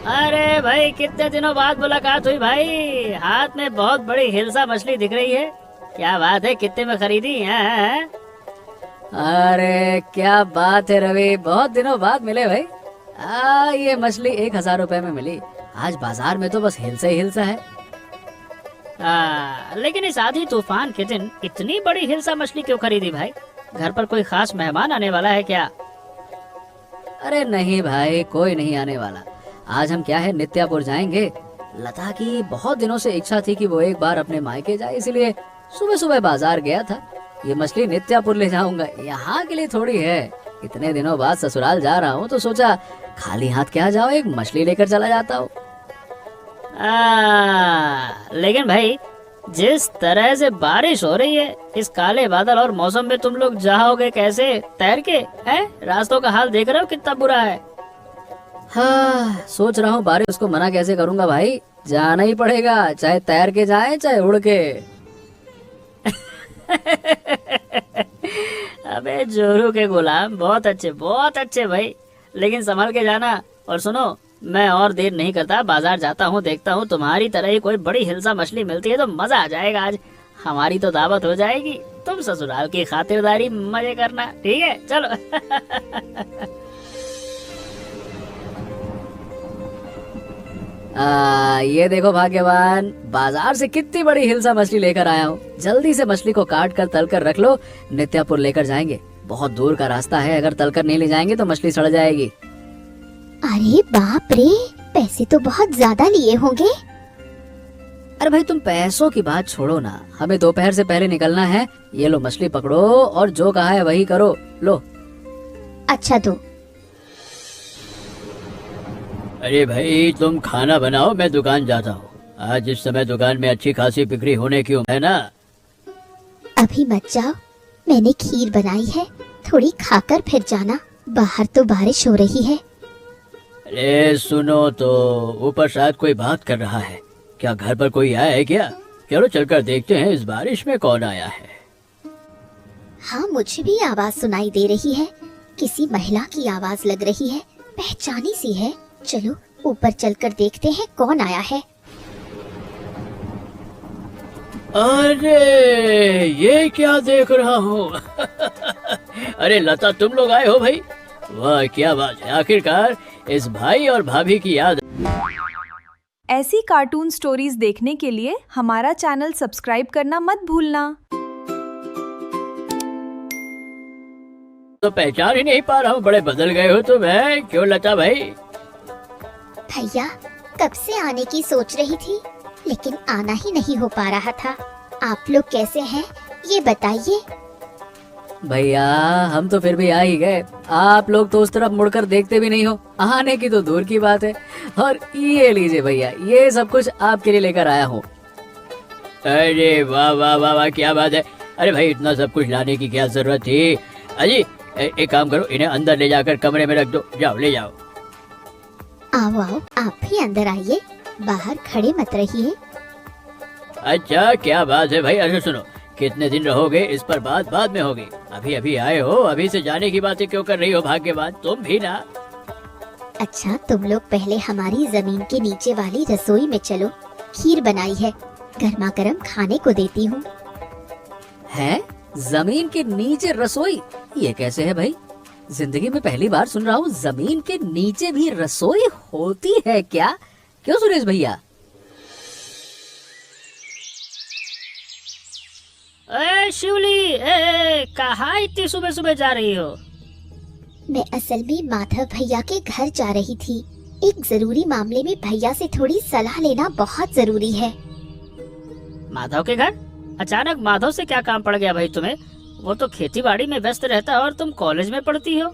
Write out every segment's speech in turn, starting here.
अरे भाई, कितने दिनों बाद मुलाकात हुई भाई। हाथ में बहुत बड़ी हिल्सा मछली दिख रही है। क्या बात है, कितने में खरीदी है? अरे क्या बात है रवि, बहुत दिनों बाद मिले भाई। ये मछली 1,000 रुपए में मिली। आज बाजार में तो बस हिलसा ही हिलसा है। लेकिन इस आधी तूफान के दिन इतनी बड़ी हिल्सा मछली क्यों खरीदी भाई? घर पर कोई खास मेहमान आने वाला है क्या? अरे नहीं भाई, कोई नहीं आने वाला। आज हम क्या है, नित्यापुर जाएंगे। लता की बहुत दिनों से इच्छा थी कि वो एक बार अपने मायके जाए, इसलिए सुबह सुबह बाजार गया था। ये मछली नित्यापुर ले जाऊंगा, यहाँ के लिए थोड़ी है। इतने दिनों बाद ससुराल जा रहा हूँ तो सोचा खाली हाथ क्या जाओ, एक मछली लेकर चला जाता हूँ। लेकिन भाई, जिस तरह से बारिश हो रही है, इस काले बादल और मौसम में तुम लोग जाओगे कैसे? तैर के? हैं? रास्तों का हाल देख रहे हो कितना बुरा है। हाँ, सोच रहा हूँ बारिश को मना कैसे करूँगा भाई। जाना ही पड़ेगा, चाहे तैर के जाए चाहे उड़ के। अबे जोरू के गुलाम, बहुत अच्छे भाई, लेकिन संभल के जाना। और सुनो, मैं और देर नहीं करता, बाजार जाता हूँ, देखता हूँ तुम्हारी तरह ही कोई बड़ी हिल्सा मछली मिलती है तो मजा आ जाएगा। आज हमारी तो दावत हो जाएगी, तुम ससुराल की खातिरदारी मजे करना, ठीक है? चलो। ये देखो भाग्यवान, बाजार से कितनी बड़ी हिल्सा मछली लेकर आया हूँ। जल्दी से मछली को काट कर तल कर रख लो, नित्यापुर लेकर जाएंगे। बहुत दूर का रास्ता है, अगर तल कर नहीं ले जाएंगे तो मछली सड़ जाएगी। अरे बाप रे, पैसे तो बहुत ज्यादा लिए होंगे। अरे भाई, तुम पैसों की बात छोड़ो ना, हमें दोपहर से पहले निकलना है। ये लो मछली पकड़ो और जो कहा है वही करो। लो। अच्छा दो। अरे भाई, तुम खाना बनाओ, मैं दुकान जाता हूँ। आज इस समय दुकान में अच्छी खासी बिक्री होने की है ना। अभी मत जाओ, मैंने खीर बनाई है, थोड़ी खाकर फिर जाना। बाहर तो बारिश हो रही है। अरे सुनो तो, ऊपर शायद कोई बात कर रहा है। क्या घर पर कोई आया है क्या? चलो चलकर देखते हैं इस बारिश में कौन आया है। हाँ, मुझे भी आवाज सुनाई दे रही है। किसी महिला की आवाज लग रही है, पहचानी सी है। चलो ऊपर चलकर देखते हैं कौन आया है। अरे ये क्या देख रहा हूँ? अरे लता, तुम लोग आए हो भाई? वाह क्या बात है, आखिरकार इस भाई और भाभी की याद। ऐसी कार्टून स्टोरीज देखने के लिए हमारा चैनल सब्सक्राइब करना मत भूलना। तो पहचान ही नहीं पा रहा हूँ, बड़े बदल गए हो तुम। है क्यों लता भाई? भैया, कब से आने की सोच रही थी, लेकिन आना ही नहीं हो पा रहा था। आप लोग कैसे हैं ये बताइए। भैया, हम तो फिर भी आ ही गए। आप लोग तो उस तरफ मुड़कर देखते भी नहीं हो, आने की तो दूर की बात है। और ये लीजिए भैया, ये सब कुछ आपके लिए लेकर आया हूँ। अरे वाह वाह वाह वाह, क्या बात है। अरे भाई, इतना सब कुछ लाने की क्या जरूरत थी? अजी एक काम करो, इन्हें अंदर ले जाकर कमरे में रख दो। जाओ ले जाओ। आओ आओ, आप भी अंदर आइए, बाहर खड़े मत रहिए। अच्छा क्या बात है भाई। अच्छा सुनो, कितने दिन रहोगे इस पर बात बाद में होगी। अभी अभी आए हो, अभी से जाने की बातें क्यों कर रही हो? भाग्यवान तुम भी ना। अच्छा, तुम लोग पहले हमारी जमीन के नीचे वाली रसोई में चलो, खीर बनाई है, गर्मा गर्म खाने को देती हूँ। है? जमीन के नीचे रसोई? ये कैसे है भाई? जिंदगी में पहली बार सुन रहा हूँ, जमीन के नीचे भी रसोई होती है क्या? क्यों सुरेश भैया? शिवली, कहाँ इतनी सुबह सुबह जा रही हो? मैं असल में माधव भैया के घर जा रही थी। एक जरूरी मामले में भैया से थोड़ी सलाह लेना बहुत जरूरी है। माधव के घर? अचानक माधव से क्या काम पड़ गया भाई तुम्हें? वो तो खेती बाड़ी में व्यस्त रहता है और तुम कॉलेज में पढ़ती हो।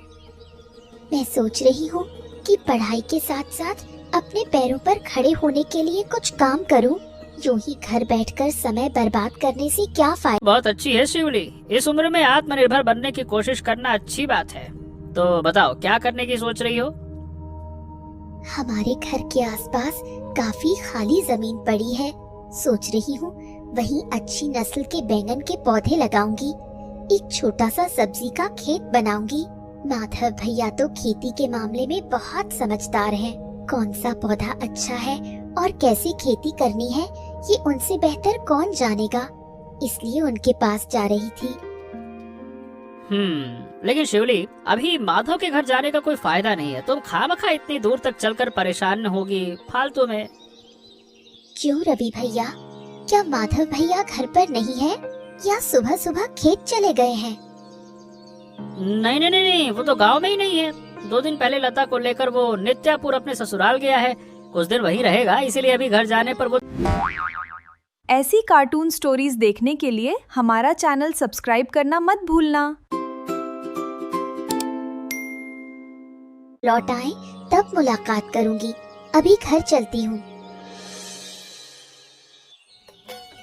मैं सोच रही हूँ कि पढ़ाई के साथ साथ अपने पैरों पर खड़े होने के लिए कुछ काम करूँ। यूं ही घर बैठकर समय बर्बाद करने से क्या फायदा। बहुत अच्छी है शिवली, इस उम्र में आत्मनिर्भर बनने की कोशिश करना अच्छी बात है। तो बताओ, क्या करने की सोच रही हो? हमारे घर के आसपास काफी खाली जमीन पड़ी है। सोच रही हूँ वहीं अच्छी नस्ल के बैंगन के पौधे लगाऊंगी। एक छोटा सा सब्जी का खेत बनाऊंगी। माधव भैया तो खेती के मामले में बहुत समझदार हैं। कौन सा पौधा अच्छा है और कैसी खेती करनी है ये उनसे बेहतर कौन जानेगा, इसलिए उनके पास जा रही थी। लेकिन शिवली, अभी माधव के घर जाने का कोई फायदा नहीं है। तुम खामखा इतनी दूर तक चलकर परेशान होगी फालतू में। क्यों रवि भैया, क्या माधव भैया घर पर नहीं है या सुबह सुबह खेत चले गए हैं? नहीं नहीं नहीं नहीं, वो तो गांव में ही नहीं है। 2 दिन पहले लता को लेकर वो नित्यापुर अपने ससुराल गया है। कुछ दिन वहीं रहेगा, इसीलिए अभी घर जाने पर वो। ऐसी कार्टून स्टोरीज देखने के लिए हमारा चैनल सब्सक्राइब करना मत भूलना। लौट आए तब मुलाकात करूंगी, अभी घर चलती हूँ।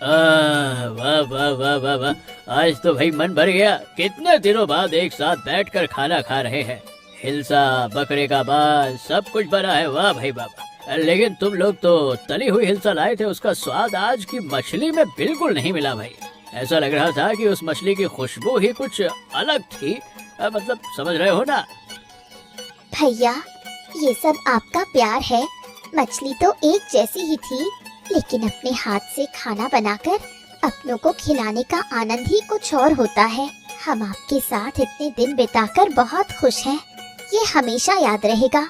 वाह वाह वाह वाह वाह, आज तो भाई मन भर गया। कितने दिनों बाद एक साथ बैठकर खाना खा रहे हैं। हिलसा, बकरे का मांस, सब कुछ बना है। वाह भाई वाह। लेकिन तुम लोग तो तली हुई हिलसा लाए थे, उसका स्वाद आज की मछली में बिल्कुल नहीं मिला भाई। ऐसा लग रहा था कि उस मछली की खुशबू ही कुछ अलग थी। मतलब समझ रहे हो ना? भैया, ये सब आपका प्यार है। मछली तो एक जैसी ही थी, लेकिन अपने हाथ से खाना बनाकर अपनों को खिलाने का आनंद ही कुछ और होता है। हम आपके साथ इतने दिन बिताकर बहुत खुश हैं। ये हमेशा याद रहेगा।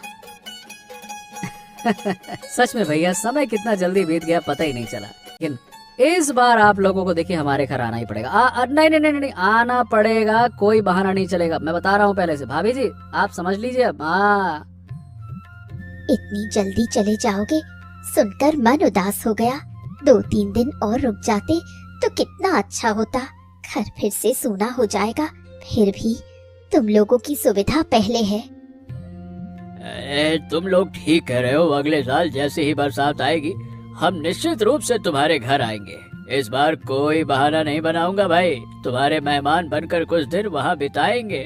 सच में भैया, समय कितना जल्दी बीत गया पता ही नहीं चला। लेकिन इस बार आप लोगों को देखिए हमारे घर आना ही पड़ेगा। नहीं नहीं नहीं नहीं, आना पड़ेगा, कोई बहाना नहीं चलेगा। मैं बता रहा हूँ पहले से। भाभी जी, आप समझ लीजिए अब। इतनी जल्दी चले जाओगे सुनकर मन उदास हो गया। 2-3 दिन और रुक जाते तो कितना अच्छा होता। घर फिर से सूना हो जाएगा। फिर भी तुम लोगों की सुविधा पहले है। तुम लोग ठीक कह रहे हो। अगले साल जैसे ही बरसात आएगी हम निश्चित रूप से तुम्हारे घर आएंगे। इस बार कोई बहाना नहीं बनाऊंगा भाई। तुम्हारे मेहमान बनकर कुछ दिन वहाँ बिताएंगे।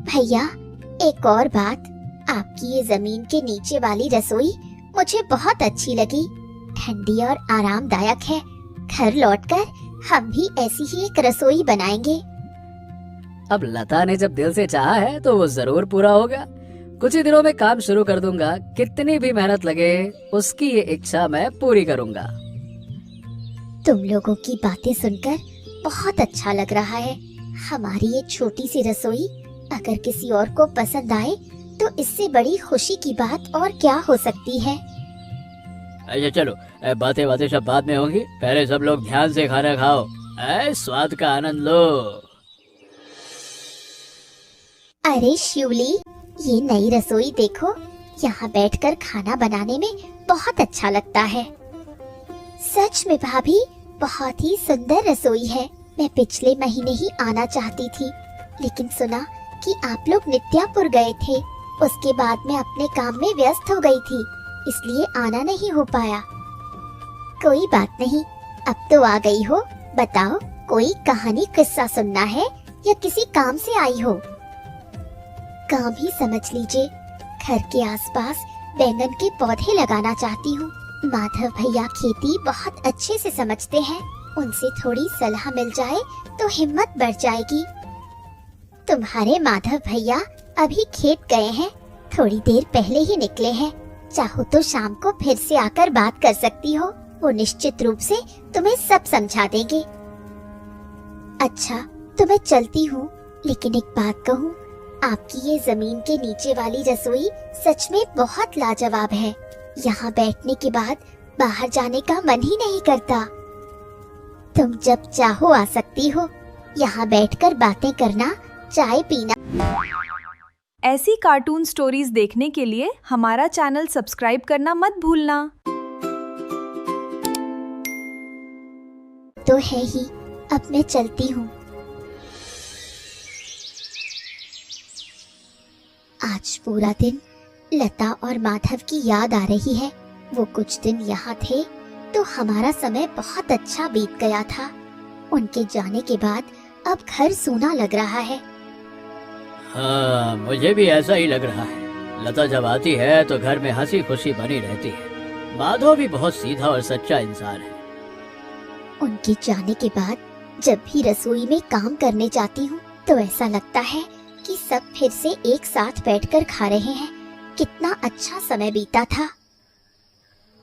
भैया, एक और बात, आपकी ये जमीन के नीचे वाली रसोई मुझे बहुत अच्छी लगी। ठंडी और आरामदायक है। घर लौटकर हम भी ऐसी ही एक रसोई बनाएंगे। अब लता ने जब दिल से चाहा है तो वो जरूर पूरा होगा। कुछ ही दिनों में काम शुरू कर दूंगा। कितनी भी मेहनत लगे उसकी ये इच्छा मैं पूरी करूंगा। तुम लोगों की बातें सुनकर बहुत अच्छा लग रहा है। हमारी ये छोटी सी रसोई अगर किसी और को पसंद आए तो इससे बड़ी खुशी की बात और क्या हो सकती है। अच्छा चलो, बातें सब बाद में होंगी। पहले सब लोग ध्यान से खाना खाओ, स्वाद का आनंद लो। अरे शिवली, ये नई रसोई देखो। यहाँ बैठकर खाना बनाने में बहुत अच्छा लगता है। सच में भाभी, बहुत ही सुंदर रसोई है। मैं पिछले महीने ही आना चाहती थी, लेकिन सुना कि आप लोग नित्यापुर गए थे। उसके बाद मैं अपने काम में व्यस्त हो गई थी, इसलिए आना नहीं हो पाया। कोई बात नहीं, अब तो आ गई हो। बताओ, कोई कहानी किस्सा सुनना है या किसी काम से आई हो? काम ही समझ लीजिए। घर के आसपास बैंगन के पौधे लगाना चाहती हूँ। माधव भैया खेती बहुत अच्छे से समझते हैं। उनसे थोड़ी सलाह मिल जाए तो हिम्मत बढ़ जाएगी। तुम्हारे माधव भैया अभी खेत गए हैं, थोड़ी देर पहले ही निकले हैं। चाहो तो शाम को फिर से आकर बात कर सकती हो। वो निश्चित रूप से तुम्हें सब समझा देंगे। अच्छा, तो मैं चलती हूँ, लेकिन एक बात कहूँ, आपकी ये जमीन के नीचे वाली रसोई सच में बहुत लाजवाब है। यहाँ बैठने के बाद बाहर जाने का मन ही नहीं करता। तुम जब चाहो आ सकती हो। यहाँ बैठकर बातें करना, चाय पीना। ऐसी कार्टून स्टोरीज देखने के लिए हमारा चैनल सब्सक्राइब करना मत भूलना। तो है ही, अब मैं चलती हूँ। आज पूरा दिन लता और माधव की याद आ रही है। वो कुछ दिन यहाँ थे तो हमारा समय बहुत अच्छा बीत गया था। उनके जाने के बाद अब घर सूना लग रहा है। हाँ, मुझे भी ऐसा ही लग रहा है। लता जब आती है तो घर में हंसी खुशी बनी रहती है। माधव भी बहुत सीधा और सच्चा इंसान है। उनके जाने के बाद जब भी रसोई में काम करने जाती हूँ तो ऐसा लगता है कि सब फिर से एक साथ बैठकर खा रहे हैं। कितना अच्छा समय बीता था।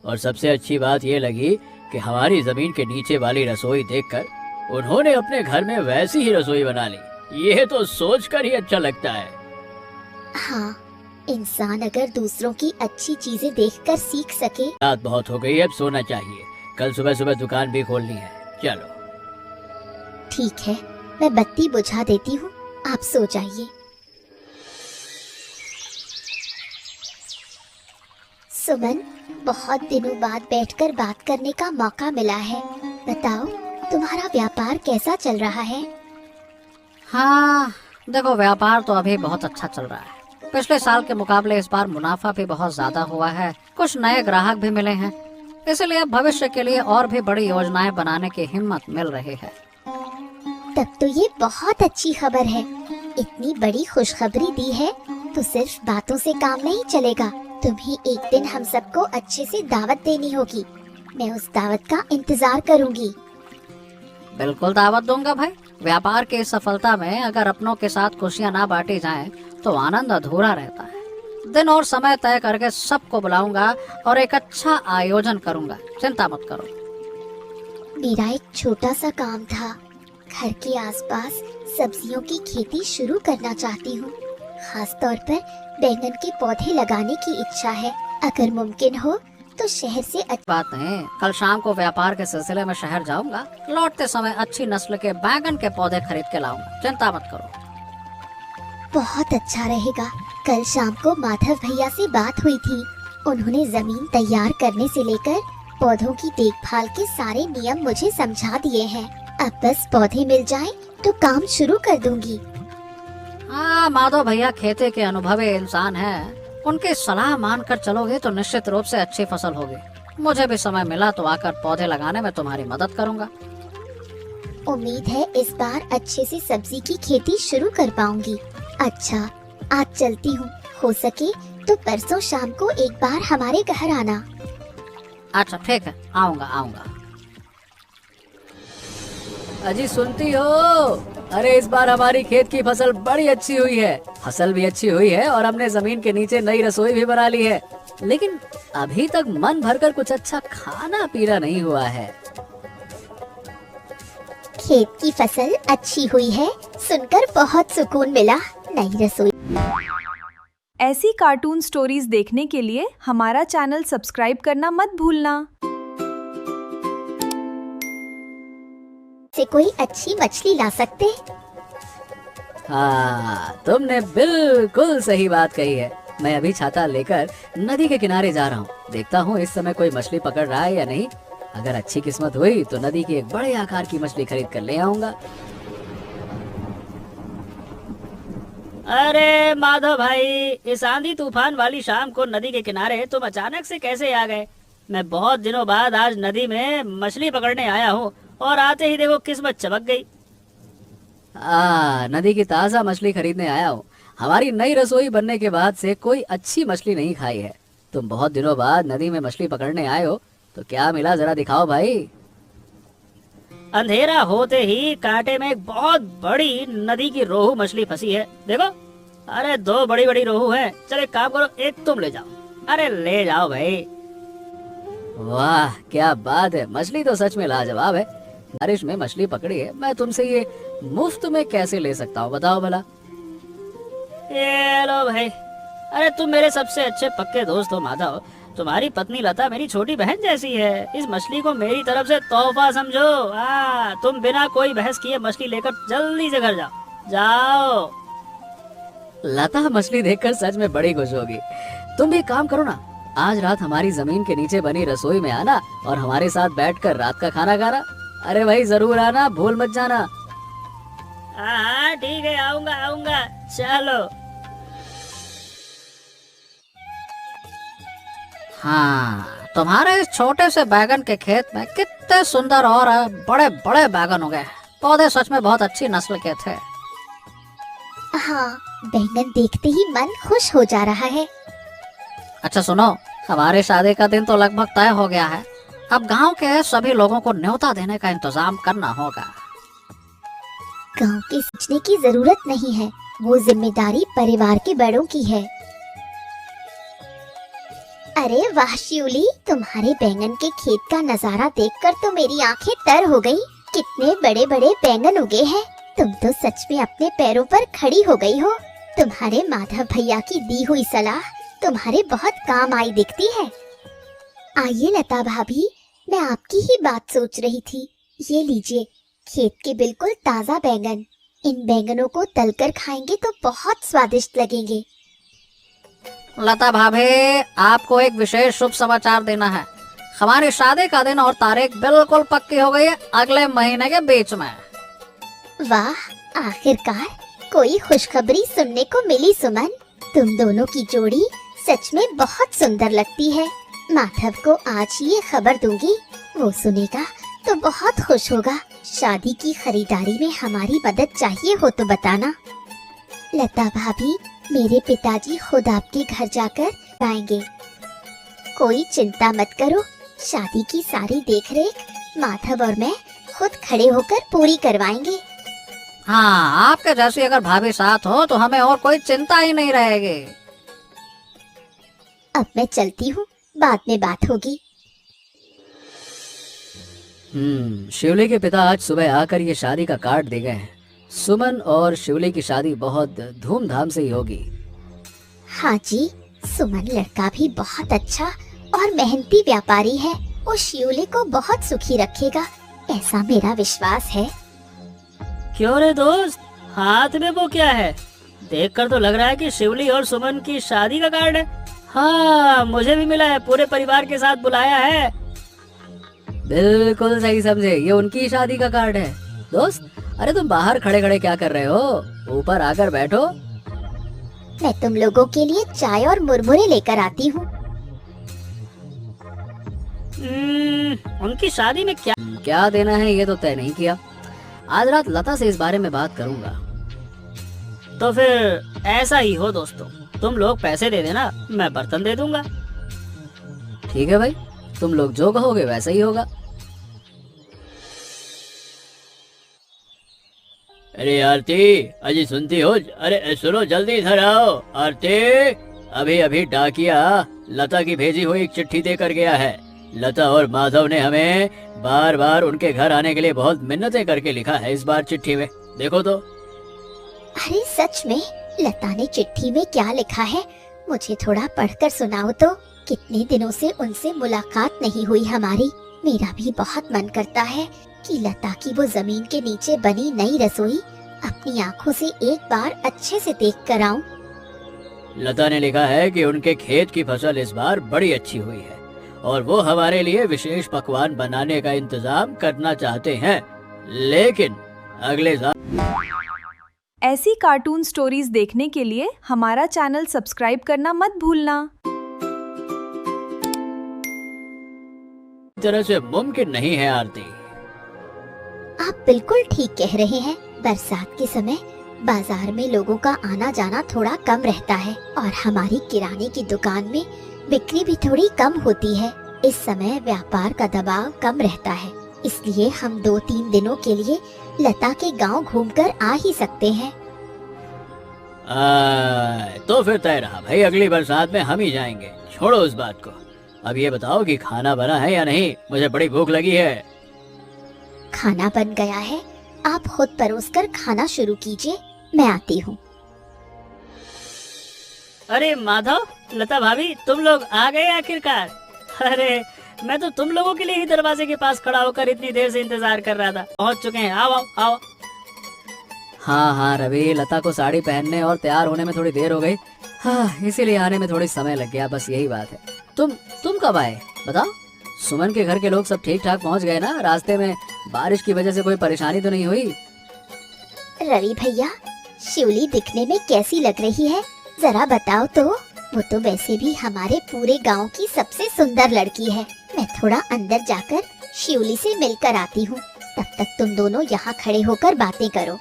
और सबसे अच्छी बात ये लगी कि हमारी जमीन के नीचे वाली रसोई देखकर उन्होंने अपने घर में वैसी ही रसोई बना ली। ये तो सोचकर ही अच्छा लगता है। हाँ, इंसान अगर दूसरों की अच्छी चीजें देखकर सीख सके। रात बहुत हो गई है, अब सोना चाहिए। कल सुबह सुबह दुकान भी खोलनी है। चलो। ठीक है, मैं बत्ती बुझा देती हूँ, आप सो जाइए। सुमन, बहुत दिनों बाद बैठकर बात करने का मौका मिला है। बताओ, तुम्हारा व्यापार कैसा चल रहा है? हाँ देखो, व्यापार तो अभी बहुत अच्छा चल रहा है। पिछले साल के मुकाबले इस बार मुनाफा भी बहुत ज्यादा हुआ है। कुछ नए ग्राहक भी मिले हैं, इसलिए भविष्य के लिए और भी बड़ी योजनाएं बनाने की हिम्मत मिल रही है। तब तो ये बहुत अच्छी खबर है। इतनी बड़ी खुशखबरी दी है तो सिर्फ बातों से काम नहीं चलेगा। तुम्हें एक दिन हम सबको अच्छे से दावत देनी होगी। मैं उस दावत का इंतजार करूंगी। बिल्कुल दावत दूंगा भाई। व्यापार की सफलता में अगर अपनों के साथ खुशियां ना बांटी जाएं, तो आनंद अधूरा रहता है। दिन और समय तय करके सबको बुलाऊंगा और एक अच्छा आयोजन करूंगा, चिंता मत करो। मेरा एक छोटा सा काम था। घर के आसपास सब्जियों की खेती शुरू करना चाहती हूँ। खास तौर पर बैंगन के पौधे लगाने की इच्छा है। अगर मुमकिन हो तो शहर से बात नहीं, कल शाम को व्यापार के सिलसिले में शहर जाऊंगा। लौटते समय अच्छी नस्ल के बैंगन के पौधे खरीद के लाऊंगा, चिंता मत करो। बहुत अच्छा रहेगा। कल शाम को माधव भैया से बात हुई थी। उन्होंने जमीन तैयार करने से लेकर पौधों की देखभाल के सारे नियम मुझे समझा दिए हैं। अब बस पौधे मिल जाएं तो काम शुरू कर दूंगी। हाँ, माधव भैया खेती के अनुभवी इंसान हैं। उनकी सलाह मानकर चलोगे तो निश्चित रूप से अच्छी फसल होगी। मुझे भी समय मिला तो आकर पौधे लगाने में तुम्हारी मदद करूंगा। उम्मीद है इस बार अच्छे से सब्जी की खेती शुरू कर पाऊंगी। अच्छा, आज चलती हूँ। हो सके तो परसों शाम को एक बार हमारे घर आना। अच्छा ठीक है, आऊंगा आऊंगा। अजी सुनती हो? अरे इस बार हमारी खेत की फसल बड़ी अच्छी हुई है। फसल भी अच्छी हुई है और हमने जमीन के नीचे नई रसोई भी बना ली है। लेकिन अभी तक मन भरकर कुछ अच्छा खाना पीना नहीं हुआ है। खेत की फसल अच्छी हुई है सुनकर बहुत सुकून मिला। नई रसोई। ऐसी कार्टून स्टोरीज देखने के लिए हमारा चैनल सब्सक्राइब करना मत भूलना। से कोई अच्छी मछली ला सकते? हाँ, तुमने बिल्कुल सही बात कही है। मैं अभी छाता लेकर नदी के किनारे जा रहा हूँ। देखता हूँ इस समय कोई मछली पकड़ रहा है या नहीं। अगर अच्छी किस्मत हुई तो नदी की एक बड़े आकार की मछली खरीद कर ले आऊंगा। अरे माधव भाई, इस आंधी तूफान वाली शाम को नदी के किनारे तुम अचानक से कैसे आ गए? मैं बहुत दिनों बाद आज नदी में मछली पकड़ने आया हूँ और आते ही देखो किस्मत चमक गई। नदी की ताजा मछली खरीदने आया हूँ। हमारी नई रसोई बनने के बाद से कोई अच्छी मछली नहीं खाई है। तुम बहुत दिनों बाद नदी में मछली पकड़ने आए हो, तो क्या मिला जरा दिखाओ भाई। अंधेरा होते ही कांटे में एक बहुत बड़ी नदी की रोहू मछली फंसी है। देखो, अरे दो बड़ी बड़ी रोहू हैं। चलो एक काम करो, एक तुम ले जाओ। अरे ले जाओ भाई। वाह क्या बात है, मछली तो सच में लाजवाब है। बारिश में मछली पकड़ी है, मैं तुमसे ये मुफ्त में कैसे ले सकता हूँ बताओ भला। ये लो भाई। अरे तुम मेरे सबसे अच्छे पक्के दोस्त हो माधव। तुम्हारी पत्नी लता मेरी छोटी बहन जैसी है। इस मछली को मेरी तरफ से तोहफा समझो। तुम बिना कोई बहस किए मछली लेकर जल्दी से घर जाओ। जाओ। लता मछली देखकर सच में बड़ी खुश होगी। तुम भी काम करो ना, आज रात हमारी जमीन के नीचे बनी रसोई में आना और हमारे साथ बैठकर रात का खाना खाना। अरे भाई जरूर आना, भूल मत जाना। हाँ ठीक है, आऊंगा आऊंगा। चलो। हाँ, तुम्हारे इस छोटे से बैगन के खेत में कितने सुंदर और बड़े बड़े बैगन हो गए। पौधे सच में बहुत अच्छी नस्ल के थे। हाँ, बैंगन देखते ही मन खुश हो जा रहा है। अच्छा सुनो, हमारे शादी का दिन तो लगभग तय हो गया है। अब गांव के सभी लोगों को न्योता देने का इंतजाम करना होगा। गांव के सोचने की जरूरत नहीं है, वो जिम्मेदारी परिवार के बड़ों की है। अरे वाह शिवली, तुम्हारे बैंगन के खेत का नजारा देखकर तो मेरी आंखें तर हो गई। कितने बड़े बड़े बैंगन उगे हैं। तुम तो सच में अपने पैरों पर खड़ी हो गई हो। तुम्हारे माधव भैया की दी हुई सलाह तुम्हारे बहुत काम आई दिखती है। आइए लता भाभी, मैं आपकी ही बात सोच रही थी। ये लीजिए, खेत के बिल्कुल ताजा बैंगन। इन बैंगनों को तलकर खाएंगे तो बहुत स्वादिष्ट लगेंगे। लता भाभी, आपको एक विशेष शुभ समाचार देना है। हमारी शादी का दिन और तारीख बिल्कुल पक्की हो गई है, अगले महीने के बीच में। वाह, आखिरकार कोई खुशखबरी सुनने को मिली सुमन। तुम दोनों की जोड़ी सच में बहुत सुंदर लगती है। माधव को आज ये खबर दूंगी, वो सुनेगा तो बहुत खुश होगा। शादी की खरीदारी में हमारी मदद चाहिए हो तो बताना। लता भाभी, मेरे पिताजी खुद आपके घर जाकर आएंगे। कोई चिंता मत करो, शादी की सारी देखरेख माधव और मैं खुद खड़े होकर पूरी करवाएंगे। हाँ, आपके जैसी अगर भाभी साथ हो तो हमें और कोई चिंता ही नहीं रहेगी। अब मैं चलती हूँ, बाद में बात होगी। शिवली के पिता आज सुबह आकर ये शादी का कार्ड दे गए हैं। सुमन और शिवली की शादी बहुत धूमधाम से ही होगी। हाँ जी, सुमन लड़का भी बहुत अच्छा और मेहनती व्यापारी है। वो शिवली को बहुत सुखी रखेगा, ऐसा मेरा विश्वास है। क्यों रे दोस्त, हाथ में वो क्या है? देखकर तो लग रहा है कि शिवली और सुमन की शादी का कार्ड है। हाँ, मुझे भी मिला है, पूरे परिवार के साथ बुलाया है। बिल्कुल सही समझे, ये उनकी शादी का कार्ड है। दोस्त, अरे तुम बाहर खड़े खड़े क्या कर रहे हो? ऊपर आकर बैठो। मैं तुम लोगों के लिए चाय और मुरमुरे लेकर आती हूँ। उनकी शादी में क्या? क्या देना है ये तो तय नहीं किया। आज रात लता से इस बारे में बात करूंगा। तो फिर ऐसा ही हो दोस्तों, तुम लोग पैसे दे देना, मैं बर्तन दे दूंगा। ठीक है भाई, तुम लोग जो कहोगे वैसा ही होगा। अरे आरती, अजी सुनती हो? अरे सुनो, जल्दी इधर आओ। आरती, अभी अभी डाकिया लता की भेजी हुई एक चिट्ठी देकर गया है। लता और माधव ने हमें बार बार उनके घर आने के लिए बहुत मिन्नतें करके लिखा है इस बार चिट्ठी में। देखो तो। अरे सच में, लता ने चिट्ठी में क्या लिखा है? मुझे थोड़ा पढ़कर सुनाओ तो। कितने दिनों से उनसे मुलाकात नहीं हुई हमारी। मेरा भी बहुत मन करता है कि लता की वो जमीन के नीचे बनी नई रसोई अपनी आंखों से एक बार अच्छे से देख कर आऊं। लता ने लिखा है कि उनके खेत की फसल इस बार बड़ी अच्छी हुई है और वो हमारे लिए विशेष पकवान बनाने का इंतजाम करना चाहते हैं, लेकिन अगले साल। ऐसी कार्टून स्टोरीज देखने के लिए हमारा चैनल सब्सक्राइब करना मत भूलना। तरह से मुमकिन नहीं है आरती। आप बिल्कुल ठीक कह रहे हैं। बरसात के समय बाजार में लोगों का आना जाना थोड़ा कम रहता है और हमारी किराने की दुकान में बिक्री भी थोड़ी कम होती है। इस समय व्यापार का दबाव कम रहता है, इसलिए हम 2-3 दिनों के लिए लता के गांव घूमकर आ ही सकते हैं। तो फिर तय रहा भाई, अगली बरसात में हम ही जाएंगे। छोड़ो उस बात को। अब ये बताओ कि खाना बना है या नहीं? मुझे बड़ी भूख लगी है। खाना बन गया है, आप खुद परोसकर खाना शुरू कीजिए, मैं आती हूँ। अरे माधव, लता भाभी, तुम लोग आ गए आखिरकार। अरे मैं तो तुम लोगों के लिए ही दरवाजे के पास खड़ा होकर इतनी देर से इंतजार कर रहा था। पहुंच चुके हैं, आओ आओ आओ। हाँ रवि, लता को साड़ी पहनने और तैयार होने में थोड़ी देर हो गई। हाँ, इसीलिए आने में थोड़ी समय लग गया, बस यही बात है। तुम कब आए बताओ? सुमन के घर के लोग सब ठीक ठाक पहुंच गए ना? रास्ते में बारिश की वजह से कोई परेशानी तो नहीं हुई? रवि भैया, शिवली दिखने में कैसी लग रही है, जरा बताओ तो। वो तो वैसे भी हमारे पूरे गांव की सबसे सुंदर लड़की है। मैं थोड़ा अंदर जाकर शिवली से मिलकर आती हूँ, तब तक तुम दोनों यहाँ खड़े होकर बातें करो।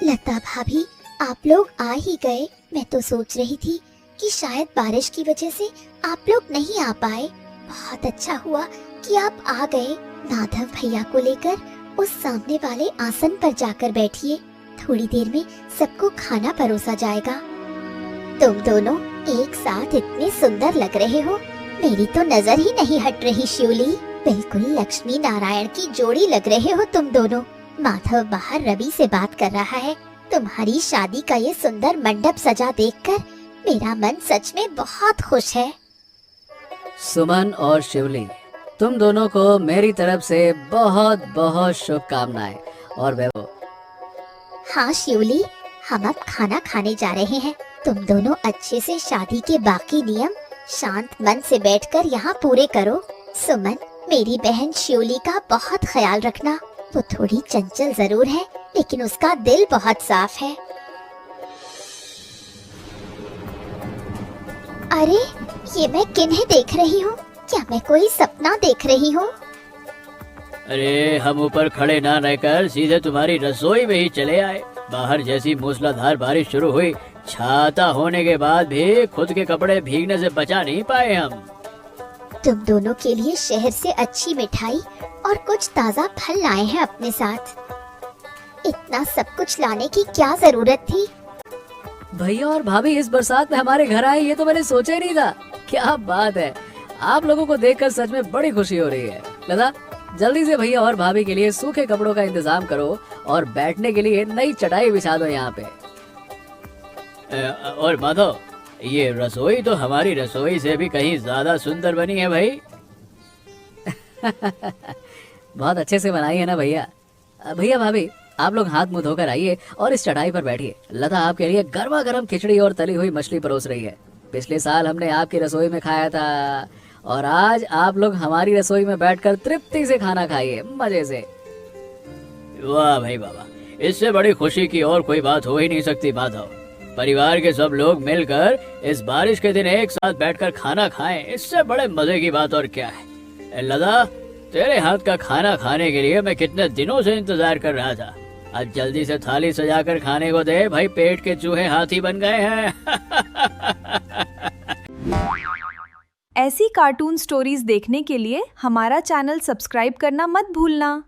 लता भाभी, आप लोग आ ही गए। मैं तो सोच रही थी कि शायद बारिश की वजह से आप लोग नहीं आ पाए। बहुत अच्छा हुआ कि आप आ गए। माधव भैया को लेकर उस सामने वाले आसन पर जाकर बैठिए, थोड़ी देर में सबको खाना परोसा जाएगा। तुम दोनों एक साथ इतने सुंदर लग रहे हो, मेरी तो नजर ही नहीं हट रही शिवली। बिल्कुल लक्ष्मी नारायण की जोड़ी लग रहे हो तुम दोनों। माधव बाहर रवि से बात कर रहा है। तुम्हारी शादी का ये सुंदर मंडप सजा देखकर मेरा मन सच में बहुत खुश है। सुमन और शिवली, तुम दोनों को मेरी तरफ से बहुत बहुत शुभकामनाएं। और वैभव, हाँ शिवली, हम अब खाना खाने जा रहे हैं। तुम दोनों अच्छे से शादी के बाकी नियम शांत मन से बैठकर यहाँ पूरे करो। सुमन, मेरी बहन शिवली का बहुत ख्याल रखना। वो थोड़ी चंचल जरूर है, लेकिन उसका दिल बहुत साफ है। अरे, ये मैं किन्हें देख रही हूँ? क्या मैं कोई सपना देख रही हूँ? अरे हम ऊपर खड़े ना रहकर सीधे तुम्हारी रसोई में ही चले आए। बाहर जैसी मूसलाधार बारिश शुरू हुई, छाता होने के बाद भी खुद के कपड़े भीगने से बचा नहीं पाए हम। तुम दोनों के लिए शहर से अच्छी मिठाई और कुछ ताज़ा फल लाए हैं अपने साथ। इतना सब कुछ लाने की क्या जरूरत थी? भैया और भाभी इस बरसात में हमारे घर आए, ये तो मैंने सोचा ही नहीं था। क्या बात है, आप लोगों को देखकर सच में बड़ी खुशी हो रही है। लता, जल्दी से भैया और भाभी के लिए सूखे कपड़ों का इंतजाम करो और बैठने के लिए नई चटाई बिछा दो यहाँ पे। और माधव, ये रसोई तो हमारी रसोई से भी कहीं ज्यादा सुंदर बनी है भाई। बहुत अच्छे से बनाई है ना भैया। भैया भाभी, आप लोग हाथ मुंह धोकर आइए और इस चटाई पर बैठिए। लता आपके लिए गर्मा गर्म खिचड़ी और तली हुई मछली परोस रही है। पिछले साल हमने आपकी रसोई में खाया था और आज आप लोग हमारी रसोई में बैठकर तृप्ति से खाना खाइए, मजे से। वाह भाई बाबा, इससे बड़ी खुशी की और कोई बात हो ही नहीं सकती माधव। परिवार के सब लोग मिलकर इस बारिश के दिन एक साथ बैठकर खाना खाएं, इससे बड़े मजे की बात और क्या है। लता, तेरे हाथ का खाना खाने के लिए मैं कितने दिनों से इंतजार कर रहा था। आज जल्दी से थाली सजाकर खाने को दे भाई, पेट के चूहे हाथी बन गए हैं। ऐसी कार्टून स्टोरीज देखने के लिए हमारा चैनल सब्सक्राइब करना मत भूलना।